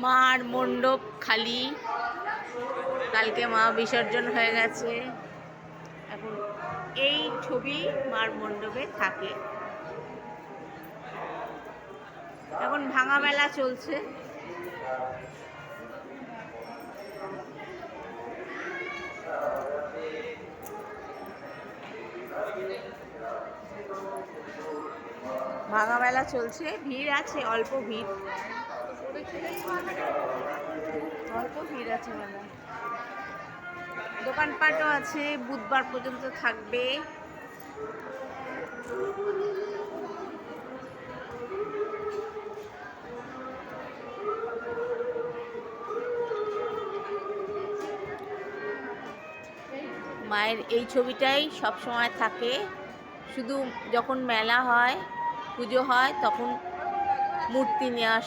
মার মণ্ডপ খালি, কালকে মা বিসর্জন হয়ে গেছে। এখন এই ছবি মার মণ্ডপে থাকে। এখন ভাঙা মেলা চলছে। ভাঙা মেলা চলছে, ভিড় আছে, অল্প ভিড় আছে মেলা। দোকানপাটও আছে, বুধবার পর্যন্ত থাকবে। মায়ের এই ছবিটাই সব সময় থাকে, শুধু যখন মেলা হয়, পুজো হয়, তখন মূর্তি নিয়ে আসে।